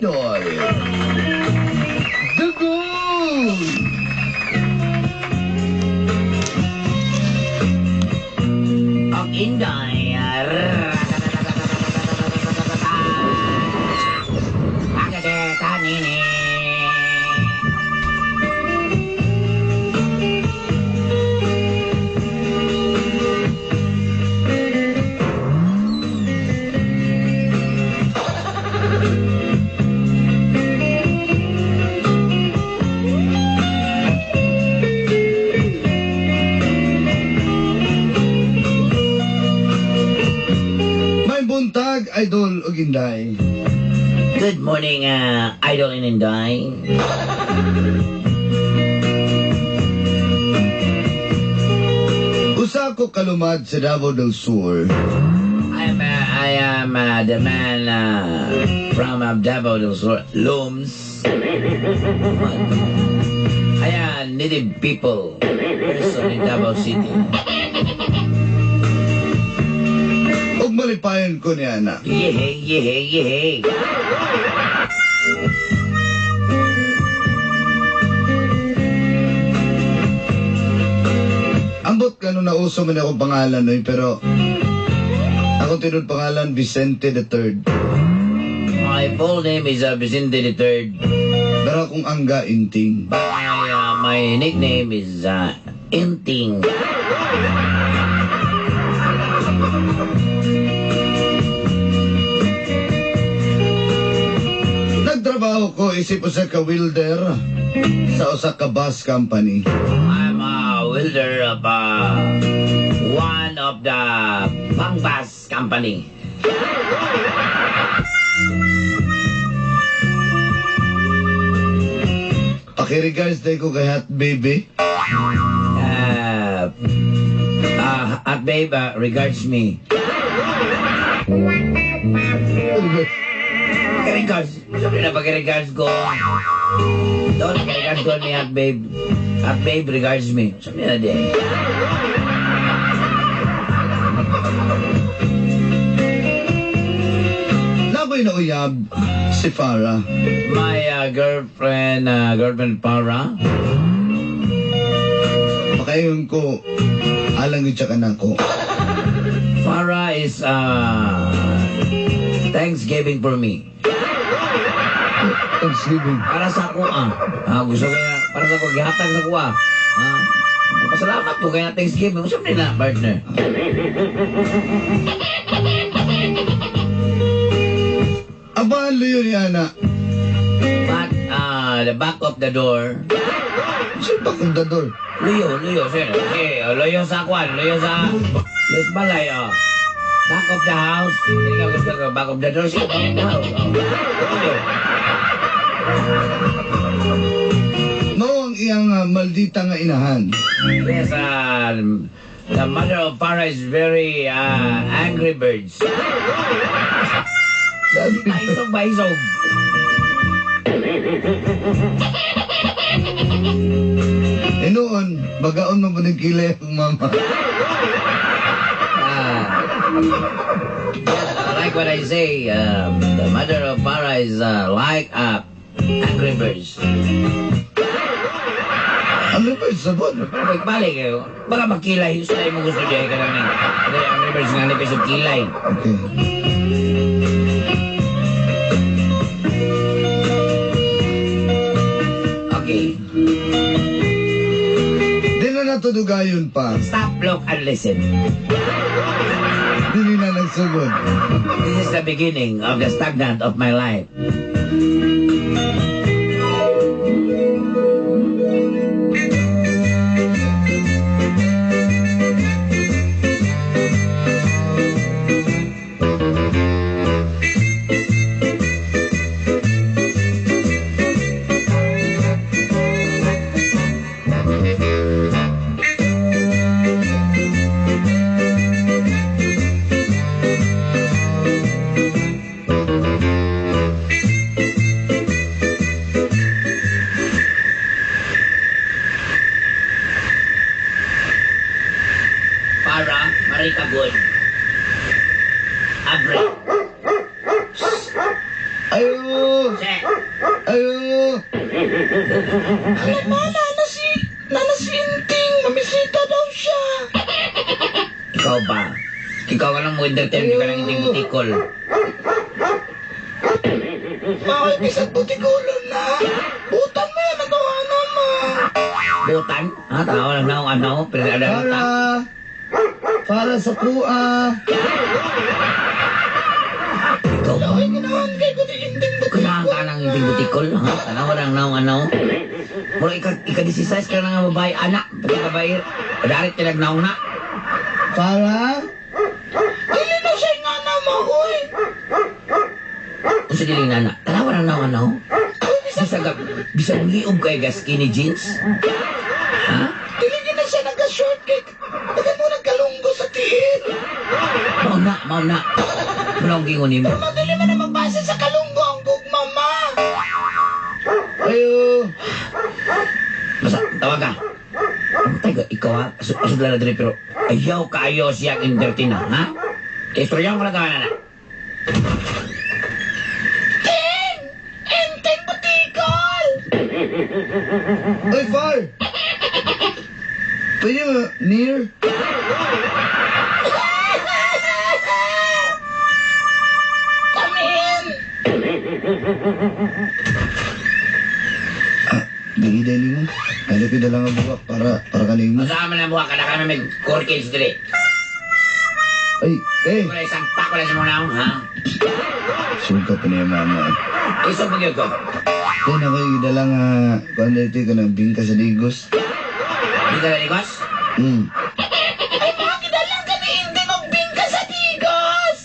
Idol. Dugoy! Ang Inday. Agadeta nini. Buntag, Idol ug Inday. Good morning, Idol and Inday. Usa ko kalumad sa Davao del Sur. I am the man from Davao del Sur, Looms. I am native people, person in Davao City. Ug malipayon ko niya na. Yehey, yehey, yehey. Ambot ka nung nauso man akong pangalan noy, pero ako tinod pangalan Vicente III. My full name is Vicente III. Pero akong angga Inting. My nickname is Inting. Nagtrabaho ko isip usa ka welder sa usa ka bus company. I'm a welder of one of the Pangbas company. Pakiregards tayo ko kay Hot Baby. At babe, regards me. Regards. Sabi na pag-regards ko. Don't regards ko ni At babe. At babe regards me. Sabi na din. Nakoy na uyab si Farah. My girlfriend Para. Pakayon ko, alang yun siya ka na ko. Farah is Thanksgiving for me. Thanksgiving. Para sa ako gusto kaya para sa ako gihatag sa kuha. Pasalamat ko kaya Thanksgiving. Usap nila, partner. Aba, luyo ni Ana. But the back of the door. Saan pa kong dador? Luyo, sir. Okay, luyo sa kwan, luyo sa balay, Back of the house. Hindi ka gusto ka, back of the door, sir. Back of the house, Luyo. No, ang iyang maldita nga inahan. Yes, the mother of Para is very angry birds. Baisog. Noon, bagaon mo ba ng kilay ang mama? Like what I say, the mother of Para is like angry birds. Ano ba yung sabon? Balik kayo. Baka magkilay. Sila mo gusto diya ka lang ng angry birds nga nipis of kilay. Okay. Okay. Di na natudugayon pa. Stop, look, and listen. Dili na nagsugod. This is the beginning of the stagnant of my life. Se. Ayo! Alam mo, Nana si Inting. Mamisita daw siya. Ikaw ba? Ikaw ka lang mo entertain, hindi ka lang hindi butikol. Bakit isang butikulon na? Butan mo yan, nagawa naman. Butan? Ha? Tawa lang na akong ano, pero ada butan. Para sa kuha. Ikaw ba? Ay, ginahan kay ko di Inting Kailangan butikol. ka lang hindi butikol, ha? Tanawa lang na akong ano. Pero ika-16 ka na nga babae, anak. Pati babae, padarit ka nagnaong na. Para? Dili na siya nga naman, uy. Kung sa diling nana, tanawa lang na akong ano. Bisag liog kay ga skinny jeans. Ha? Dili na siya nagka-short cake. Bagan mo nagkalunggo sa tiil. Mau na. Muna akong gingon mo. Madali man na magbasa sa kalunggo ang gugma, ma. Ayo! Basta, tawag ka. Tayo, ikaw ha, asod lang na dali, pero ayaw kaayo siya entertain na, ha? Istoryahan ko na tawanan na. Ting! Inting butikol! Oy, Far! Pwede mo, near? Come in! Bigida ni mo. Ano pida lang ang buwak para kanimo. Masama na buha ka na kami may core kids dali. Ay, Wala isang pako na sa muna akong, ha? suka pa niya mama. Isang pag ko. Yan ako yung dalang kung ito ka ng bingka sa digos. Hindi ka na ligos? Ay, mga kidalang ka ni Inting og bingka sa tigos!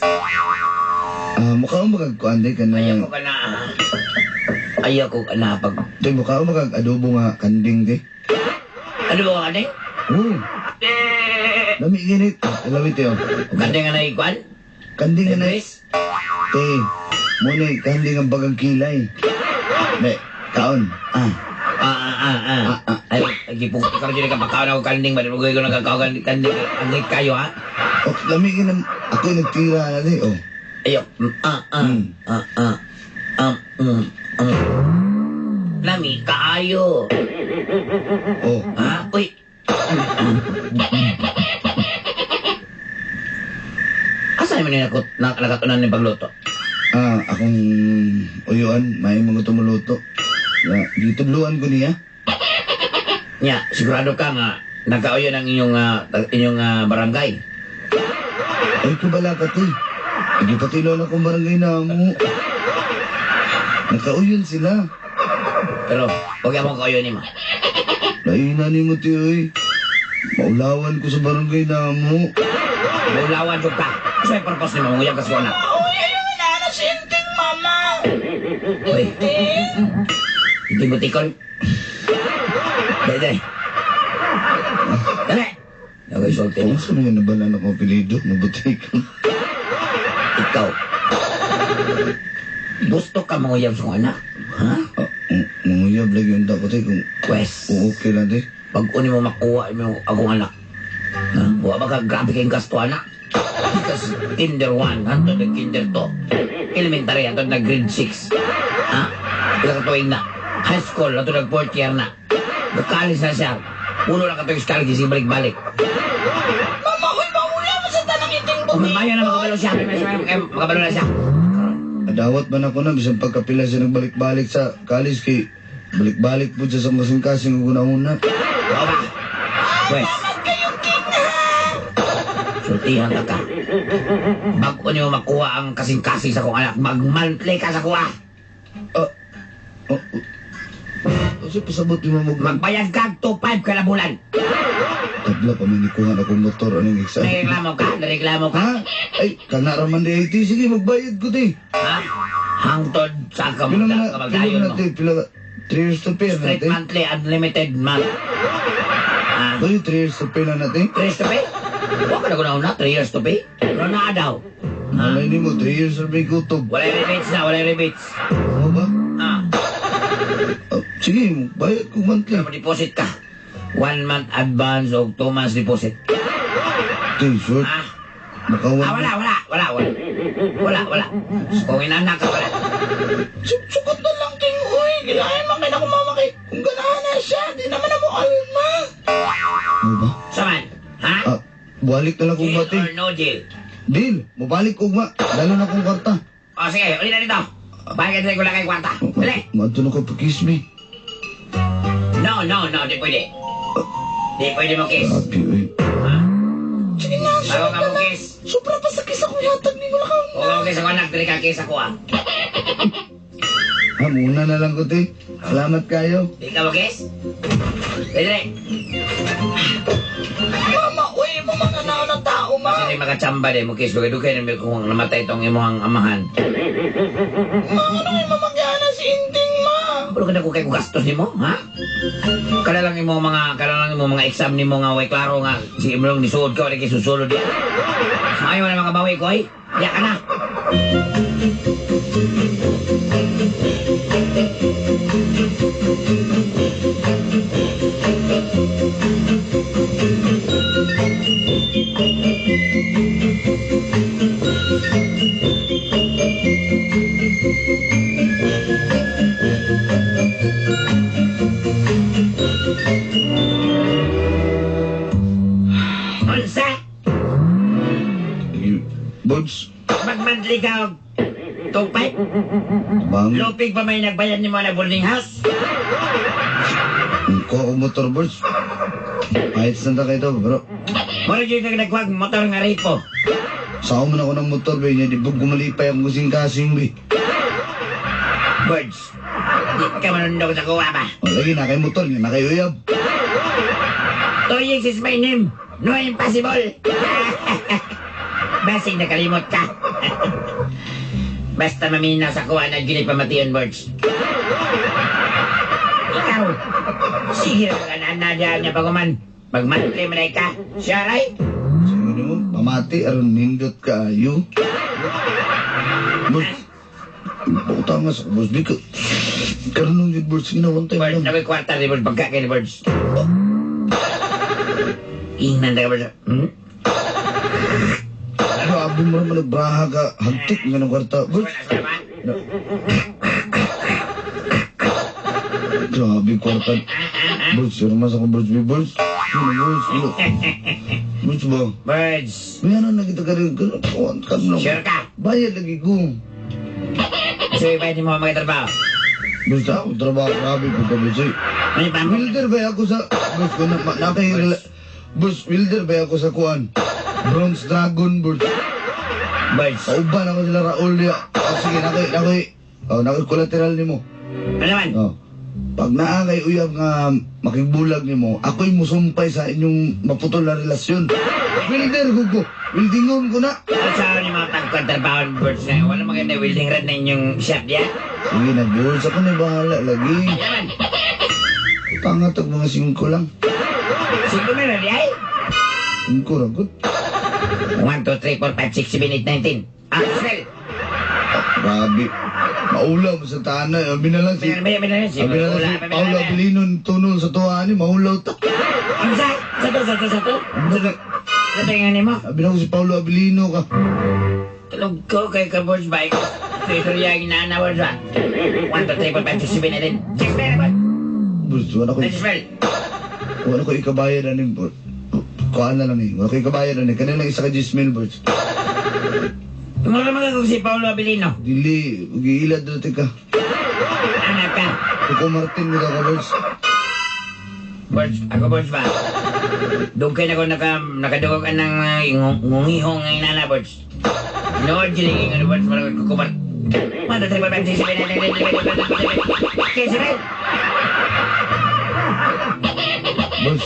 Mukha mo magagkuan ka na. Ayaw ko ka na, ha? Ayaw ko ka na pag... Tay, mukha mo magag-adobo nga kanding di. Ano ba ka na? Oo. Lami ginit. Lamit yun. Ganda nga na ikuan? Kanding nga na. Chris? Tay, muna kanding ang bagang kilay. Ne, kaon. Ay, gipong ikaw dyan ka makaon ako kanding, madalugay ko nagkakaon kanding. Ang kayo, ha? Oh, lami ginam. Ako nagtira na di. Oh. Ayaw. Lami, kaayo. Oh. Ha? Uy. Asa mo niya nakatunan ni pagluto? Akong uyuan, may mga tumuluto. Dito bluan ko niya. Nya, sigurado ka nga nagkauyo ng inyong barangay. Ay, kubala ka ti. Hindi pati lola kong barangay na mo. Nakauyon sila. Pero, huwag mo kauyo ni mo. Naina ni mo ti, oy. Maulawan ko sa barangay na mo. Maulawan ko ka. Kasi may purpose ni mo, nguyag ka sa anak. Uy, ayaw na na si Inting, mama. Uy, Inting! hindi mo tikol. Dali. Dali. Ako isulti Ano mo. sa mga nabalan akong apelido? Nabutik. Ikaw. Gusto ka manguyab sa anak? Ha? Manguyab lagi yung dapat eh kung Pwes. okay lang di. Pag uni mo makuha mo akong anak. Ha? Buwa ba ka grabe kayong gasto anak? Because kinder 1, hantod na kinder 2. Elementary, hantod na grade 6. Ha? Ilang katuwing na. High school, hantod na 4th year na. Nagkaalis na siya. Puno lang katuwing college, kasi balik-balik. Mama, uy, maula mo sa tanang Inting Umamaya na butikol. makabalo siya. Makabalo na siya. Adawat man ako na, bisan pagkapila siya nagbalik-balik sa college kay balik-balik po siya sa masing-kasing una-una. Oo ba? Pwes. Salamat kayong king, Sultihan ka ka. Bago niyo makuha ang kasing-kasing sa kong anak, mag-monthly ka sa kuha. Kasi pasabot yung mga Magbayad ka 2.5 kada bulan. tabla pa man ikuhan akong motor. Anong exam? Nareklamo ka? Nareklamo ka? Ha? Ay, kanaraman di IT. Sige, magbayad ko di. Ha? Hangtod sa Pila man na, kamagdayon mo. pila 3 years to pay na Straight natin. monthly, unlimited month. Ha? Ay, 3 years to pay na natin. 3 years to pay? Huwag ka na kuna 3 years to pay? Pero na daw. Ha? Malay ni mo, 3 years to pay kutob. Wala yung rebates na, wala yung rebates. Ano ba? Ha? Sige, bayad ko monthly. Pero deposit ka. 1 month advance o 2 months deposit. Tay, short. Ha? Makawan. Wala. Kung inanak ka, wala. Sugot Balik na lang kong Deal bati. or no deal? Deal, mabalik ko ba? Dalo na kong kwarta. O sige, uli na dito. Bakit ko lang kay kwarta? Dali. Mato na ko pa-kiss me. No, di pwede. Di pwede mo kiss. Grabe, eh. Ha? Sige na, Bago sige ka na mo na. kiss. Sobra pa sa kiss ako yatag ni wala kang Huwag ka mo kiss ako anak, dali ka kiss ako ah. Ha, muna na lang ko, te. Salamat kayo. Di ka mo kiss? Dali. mama. Uy, mo mga nao ng tao, ma. Kasi di makachamba din mo kiss. Dugay-dugay na kung namatay itong imuhang amahan. Ma, ano yung mamagyana si Inding, ma? Pero kada ko kay gastos nimo, ha? Kada lang imo mga exam nimo nga way klaro nga si imong nisuod ka wala kay susulod diya. Maayo na mga bawi ko ay. Ya ka na. Unsa? Buds, Magmandli ka og tugpay? bang, Lupig pa may nagbayad nimo na boarding house? kuha ko motor, Buds. Kahit saan na kayo, bro. Mura dyan ka nagwag motor nga ripo. Saan mo na ako ng motor, be. Niya, di ba gumalipay ang kusing-kasing, be. Birds. Di ka manundog sa kuwa ba? O, lagi na kayo motor niya, na kayo uyab. 2 years is my name. No impossible. Basig nakalimot ka. Basta mamina sa kuha na ginip pamatiyon, Birds. Ikaw. Sige na ka na dyan niya paguman. Magmantay mo na ka. Siya, right? Sino mo? Pamati, aron nindot ka, ayo. Buds, putang nga sa Buds, di ka. Karunong yun, Buds, ginawantay Birds, mo lang. nakoy kwarta ni Birds. Pagka kayo ni Birds. Ingnan na ka, Birds. Grabe mo naman, nagbraha ka. Hagtik nga ng kwarta, Buds. Grabe kwarta. Buds, yun naman sa kong Buds, be, Buds. Yun, Buds, yun. Buds ba? Birds. May ano nakita ka rin, kawan ka mo lang. Sure ka? Bayad lagi ko. So, ibayad ni mo ang mga trabaho. Buds, ako trabaho, grabe ko ka, Buds. eh. Ano pa mo? Wilder ba ako sa... Buds, kung Buds, wilder ba ako sa kuan? Bronze Dragon, Buds. Birds. Kauban ako sila Raul niya. Oh, sige, nakoy collateral ni mo. Ano naman? Oh. Pag naangay uyab nga makigbulag ni mo, ako'y musumpay sa inyong maputol na relasyon. Wilder, gugo. Wildingon ko na. Sa ni mga pagkontrabaho ng Birds na wala maganda welding rod na inyong shop diya? Sige na, Buds. Ako na bahala lagi. Ano naman? Pangatag mga 5 lang. 5 meron di ay? 5 ragot. 1, 2, 3, 4, 5, 6, 7, 8, 19. Ah, smell! Grabe. Maulaw mo sa tanay. Abi na lang si... May na Abi na lang si Paolo Abilino tunol sa tuwa ni. Maulaw ta. Ang sa? Sa to? Sa tingin ni mo? Abi na ko si Paolo Abilino ka. Tulog ko kay Kabos Bike. Ito istorya yung inaanawar sa. 1, 2, 3, 4, 5, 6, 7, 8, 6 meron. Bus, wala ko... Smell! Wala ko ikabayan na ni... Kuhaan na lang eh. Wala ko ikabayan na ni. Kanina isa ka Gismel, Bus. Tumulong naman ako si Paolo Abilino. Dili, mag-iilad dati ka. Anak ka. Kuko Martin mo ka, Bus. Birds, ako Birds ba? Dugay na ako nakadugogan ng ngungihong ng inana, Birds. Nood, siniging ano, Birds, parang kukumar. 1, 2, 3, 4, 5, 6, 7, 8, 9, 10, 11, 12, 13, 14, 15, 16. Bus.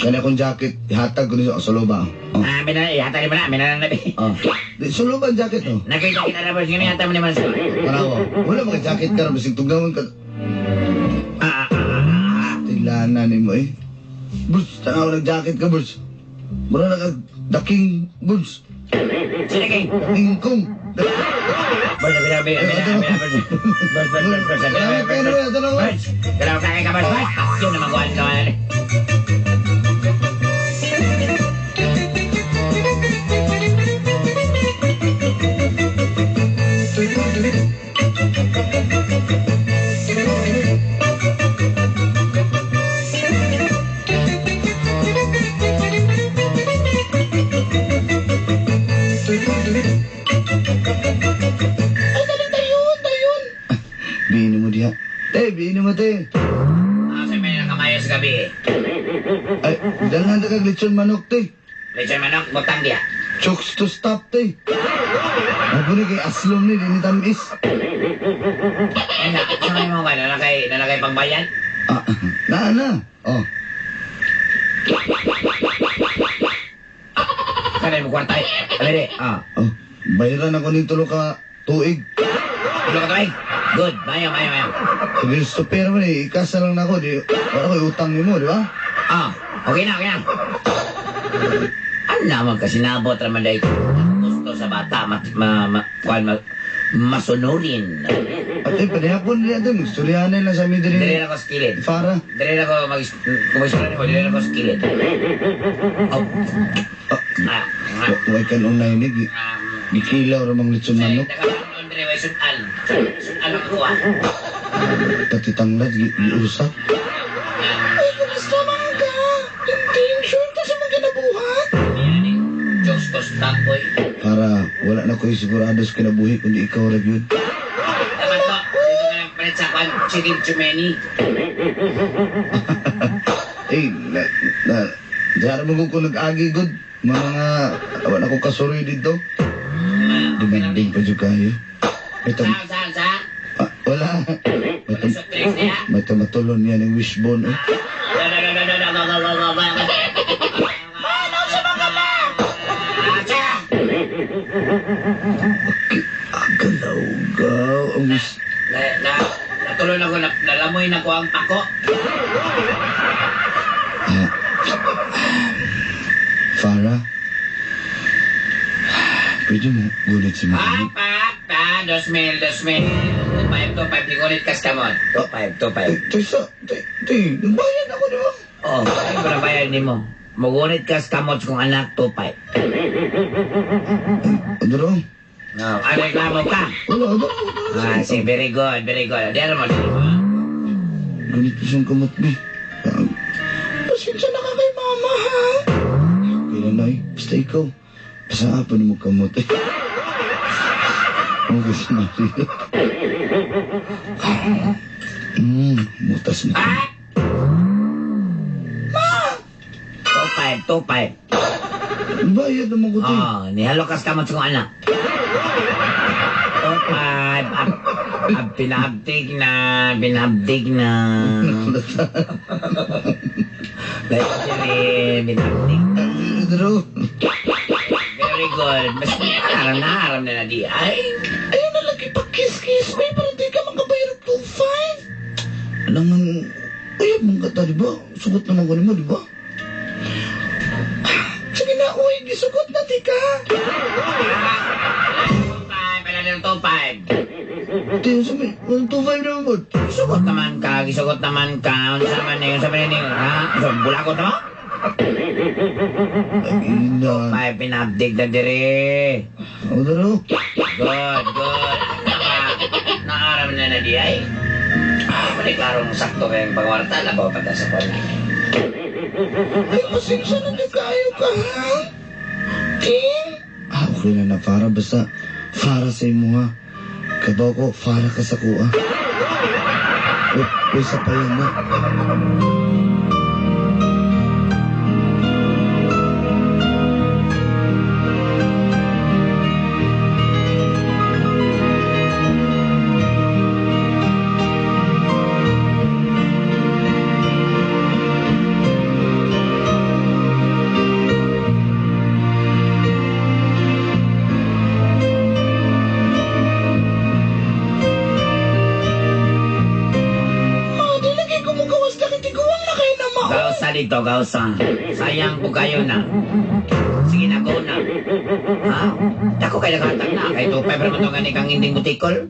Kaya akong jacket, ihatag ko niyo sa loba. Oh. Ah, ihatag mo na, minananabi. Oh. Di, sa loba ang jacket, oh. Nakita kita na, Birds, ganyan mo naman sa... Parawa. Wala mga jacket ka na, basig tugnawan ka. Tilana ni mo eh. Bus, tanaw nag-jacket ka, Bus. Mura na ka, daking, Bus. Sino kay? Daking kong. Birds, galaw ka kay ka, Birds, Birds. Yun naman kuhan ka, Birds. Te, biinin mo, te. Sa may nakamayo sa gabi. Ay, dalhan na kag lechon manok, te. Lechon manok, butang dia. Chokes to stop, te. Ako ni kay aslom ni, dinitamis. Ano, sa may mga nalagay pagbayan? Ah, na. Oh. Kanay mo kwartay. Alere, Oh, bayaran ako ng tulo ka tuig. Tulo ka tuwing. Good, mayo. Sabi sa pera mo ni, ikasa lang na ako. Di, wala ko utang ni mo, di ba? Okay na. Ano naman kasi nabot naman dahil gusto sa bata, masunurin. At ay, panihapon nila ito. Magsturyanan lang sa amin din. Dili na ko skillet. Para. Dili na ko mag-istorya mo, dili na ko skillet. Huwag ka nung nainig. Gikilaw ramang lechon manok. Sunan ang kuha. Pati tanglad, giusap. Ay, kumusta man ka? Intention ka sa mga kinabuhat? Diyos ko stop, boy. Para wala na ko sigurado sa kinabuhi kundi ikaw lang yun. Dapat to, dito ka lang palit sa kwan, chicken chumeni. Diyan mo ko nag-agi good. Mga, wala ko kasuroy dito. Demanding pa dyan kayo. Saan? Wala. May tamatulon yan yung wishbone. Manaw sa mga ba? Agalaw-gaw. Ang wish... Natulon ako, nalamoy na ko ang pako. Farah. Pwede mo gulit si Mami. Pa, 2,000. 2,500, di ngunit kas kamot. 2,500. Nagbayad ako di ba? Oo, ay barabayan ni mo. Magunit kas kamot kung anak, 2,500. Ano raw? No, ano reklamo ka? Wala. Sige, very good. Diyan mo. Ganit ko siyang kamot ni. Pasensya na ka kay mama, ha? Kaya na basta ikaw. Pasaapan mo kamot eh. Ang gusto natin. Mutas mo. 2,500. Bayad naman ko tayo. Oh, nihalokas kamot kung anak. 2,500. Binabdig na. Like, binabdig. Ano? Very good. Mas aram na di. Ay, Ayun na lagi pag-kiss-kiss, may para di ka makabayar ng 2,500. Alangan, ayab mong kata, di ba? Sugot naman ko mo, di ba? Sige na, uy, gisugot na di ka. 2,500. Tiyo sabi, 125 naman po. Gisugot naman ka. Unsa man na yun, sabi na yun, ha? So, bulakot mo? Ay, ina. Ay, pinabdig na dire. Ano daw? Good. Naaram na di ay. Ay, klarong sakto kayong pagwarta. Labaw pa ta sa kwan. Ay, pasensya na di kayo ka, ha? King? Okay na Farah. Basta, Farah sa imo ha. Kabaw ko, Farah ka sa kuha. Uy, sa pa yan na. Dito, Gausa. Sayang po kayo na. Sige na, go na. Ha? Dako kayo naghatag na. Kaya ito, pepper mo ito gani kang inding butikol.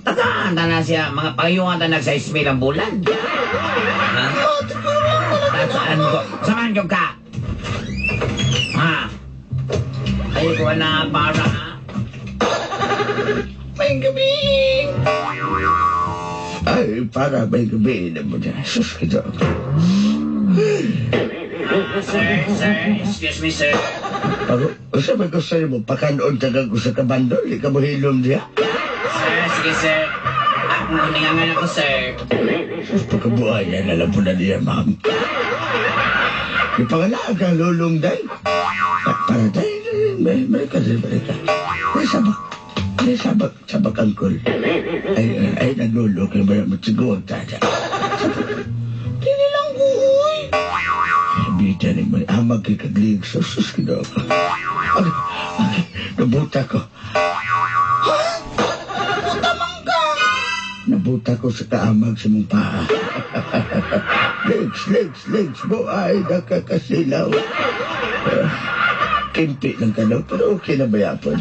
Tataanta na siya. Mga payungan na nagsa ismil ang bulan. Ha? Saan ko? Saan ko ka? Ha? Ay ko na para, ha? May gabi. Ay, para may gabi na mo dyan. Sus, kita. Sir, excuse me, sir. Ako, sabi ko sa'yo mo, pakanoon tagal ko sa kabando, hindi ka mo hilom diya. Sir, sige, sir. Ningangan ako, sir. Pagkabuhay yan, alam po na niya, ma'am. Ipangalaan ka, lulong day. At para tayo, mereka. May sabak angkol. Ay, naglulong kayo ba naman siguro, tada. Dili lang ko, uy. Bita ni may amag kay kaglig, sus, kino ako. Nabuta ko. Utamang ka. Nabuta ko sa kaamag sa mong paa. Legs mo ay nakakasilaw. Kimpi lang ka daw, pero okay na ba yapon?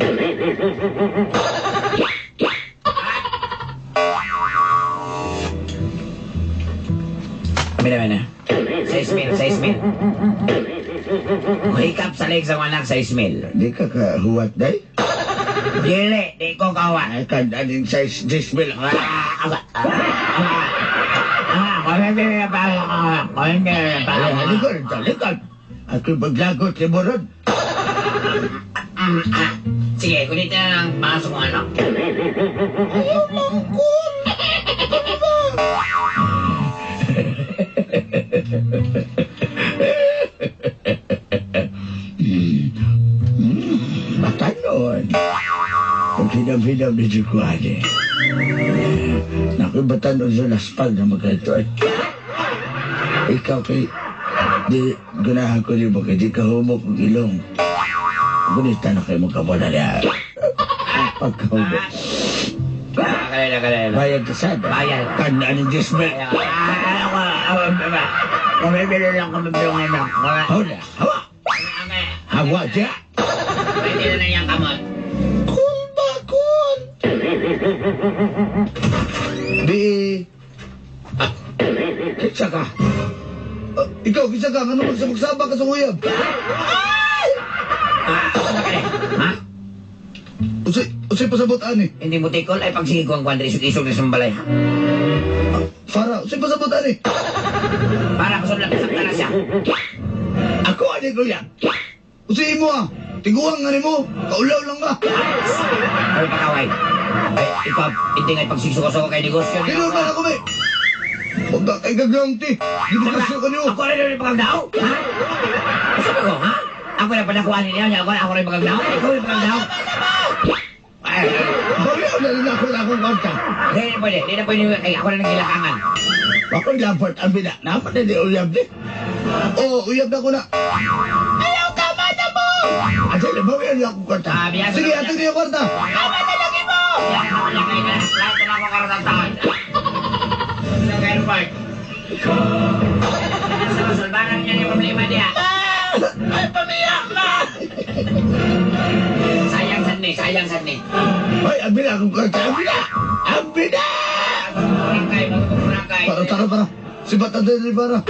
Mina. 6,000. Hikap sa legs ang anak, 6,000. Di ka kahuwat, day? Dili, di ko kawan. Ay, kandaning size 10,000. Likod. Ako'y maglagot si Borod. Sige, kunin na lang pasok mo anak. Ayaw lang ko. Batanon. Kung hinam-hinam ni Jukwani. Nako'y batanon sa laspag na magkatuan. Ikaw kay... Di, gunahan ko rin mo kay di ka humok ng ilong. Gunita na kayo magkabala niya. Pagkahumok. Kalala. Bayad ka sana. Bayad. Kandaan ng dismal. Kumibili lang kami yung anak. Hawla, hawa. Hawa siya. Pwede na yung kamot. Cool ba, cool? Di... Kitsa ka. Ikaw, kitsa ka. Ano magsabak ka sa uyab? Ano ka rin? Ha? Usay pasabot, ani. Hindi mo tikol ay pagsige ko ang kwan isog-isog na sambalay. Para, usay pasabot, ani. Para ko lang sakta na siya. Ako, ani ko yan. Usay mo, ah. Tiguang, ani mo. Kaulaw lang ka. Ay, pakaway. Ay, ikaw, hindi nga pagsisuko-suko kay negosyo. Sino na ako, may? Huwag ka kay gagang, ti. Hindi ka siya kanyo. Ako rin yung pagkagdao? Ha? Sabi ko, ha? Ako na panakuhaan niya. Ako rin pagkagdao? Ikaw yung pagkagdao? Ay, Bawiyaw na rin ako na akong kanta. Hindi na pwede. Ay, ako na nagkilakangan. Ako'y laport ang bina. Naman na di uyab, di. Oo, uyab na ko na. Ayaw, tama na mo. Ate, bawiyaw na akong kanta. Sige, atin niyo kwarta. Tama na lagi mo. Yan ako niya kayo na. Lahat na ako karatataan. Sa kayo, Park. Sa kasulbanan niya yung problema niya. Ay, pamiyak na. Sayang sanni. Ay, ang bina akong kanta. Ang bina! Magkukurangkay. Para. Si Batadeli para.